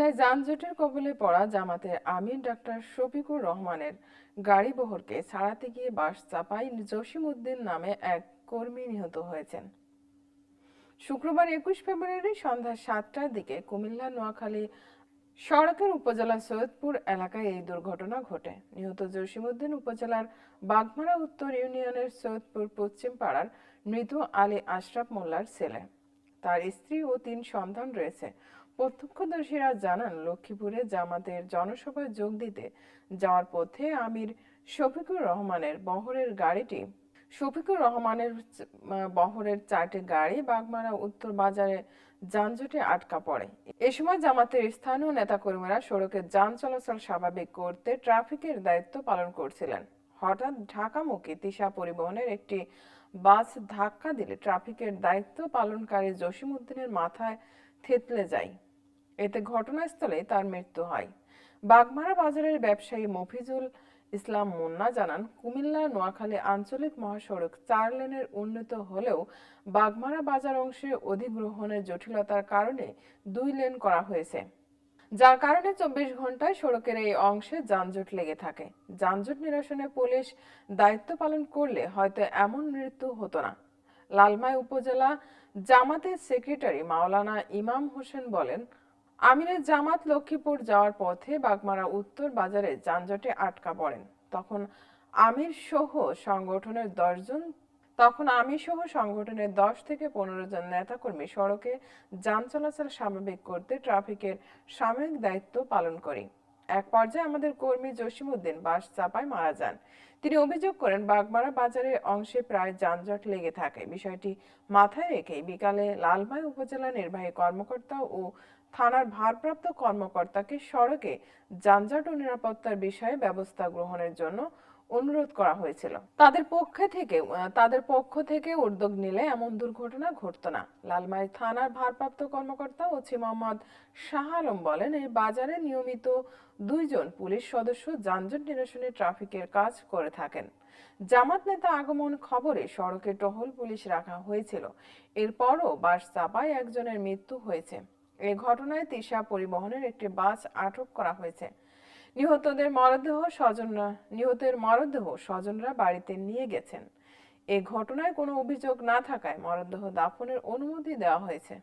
কুমিল্লায় যানজটের কবলে পড়া জামাতের আমির ডাক্তার শফিকুর রহমানের গাড়িবহরকে ছাড়াতে গিয়ে বাস চাপায় জসিম উদ্দিন নামে এক কর্মী নিহত হয়েছেন। শুক্রবার ২১ ফেব্রুয়ারি সন্ধ্যা ৭টার দিকে কুমিল্লা নোয়াখালী সড়কের উপজেলা সৈয়দপুর এলাকায় এই দুর্ঘটনা ঘটে। নিহত জসিম উদ্দিন উপজেলার বাঘমারা উত্তর ইউনিয়নের সৈয়দপুর পশ্চিম পাড়ার মৃত আলী আশরাফ মোল্লার ছেলে। তার স্ত্রী ও ৩ সন্তান রয়েছে। প্রত্যক্ষদর্শীরা জানান, লক্ষ্মীপুরে জামাতের জনসভায় যোগ দিতে যাওয়ার পথে আমির শফিকুর রহমানের বহরের 4টি গাড়ি বাগমারা উত্তর বাজারে যানজটে আটকা পড়ে। এ সময় জামাতের স্থানীয় নেতাকর্মীরা সড়কে যান চলাচল স্বাভাবিক করতে ট্রাফিকের দায়িত্ব পালন করছিলেন। হঠাৎ ঢাকামুখী তিশা পরিবহনের একটি বাস ধাক্কা দিলে ট্রাফিকের দায়িত্ব পালনকারী জসিম উদ্দিনের মাথায় থেতলে যায়। এতে ঘটনাস্থলে তার মৃত্যু হয়। বাগমারা বাজারের ব্যবসায়ী মফিজুল ইসলাম মুন্না জানান, কুমিল্লা নোয়াখালী আঞ্চলিক মহাসড়ক ৪ লেনের উন্নীত হলেও বাগমারা বাজার অংশে অধিগ্রহণের জটিলতার কারণে ২ লেন করা হয়েছে, যার কারণে ২৪ ঘন্টায় সড়কের এই অংশে যানজট লেগে থাকে। যানজট নিরসনে পুলিশ দায়িত্ব পালন করলে হয়তো এমন মৃত্যু হতো না। লালমাই উপজেলা জামাতের সেক্রেটারি মাওলানা ইমাম হোসেন বলেন, আমিরের জামাত লক্ষ্মীপুর যাওয়ার পথে বাগমারা উত্তর বাজারে যানজটে আটকা পড়েন। তখন আমির সহ সংগঠনের 10 থেকে 15 জন নেতাকর্মী সড়কে যান চলাচল স্বাভাবিক করতে ট্রাফিকের সাময়িক দায়িত্ব পালন করি। এক পর্যায়ে আমাদের কর্মী জসিম উদ্দিন বাস চাপায় মারা যান। তিনি অভিযোগ করেন, বাগমারা বাজারের অংশে প্রায় যানজট লেগে থাকে। বিষয়টি মাথায় রেখে বিকালে লালমাই উপজেলা নির্বাহী কর্মকর্তা ও থানার ভারপ্রাপ্ত কর্মকর্তাকে সড়কে যানজট ও নিরাপত্তার বিষয়ে ব্যবস্থা গ্রহণের জন্য অনুরোধ করা হয়েছিল। তাদের পক্ষ থেকে উদ্যোগ নিলে এমন দুর্ঘটনা ঘটতো না। লালমাই থানার ভারপ্রাপ্ত কর্মকর্তা ওসি মোহাম্মদ শাহ আলম বলেন, এই বাজারে নিয়মিত 2 জন পুলিশ সদস্য যানজট নিরসনে ট্রাফিকের কাজ করে থাকেন। জামাত নেতা আগমন খবরে সড়কে টহল পুলিশ রাখা হয়েছিল। এরপরও বাস চাপায় একজনের মৃত্যু হয়েছে। এই ঘটনায় তিশা পরিবহনের একটি বাস আটক করা হয়েছে। নিহতের মরদেহ স্বজনরা বাড়িতে নিয়ে গেছেন। এ ঘটনায় কোনো অভিযোগ না থাকায় মরদেহ দাফনের অনুমতি দেওয়া হয়েছে।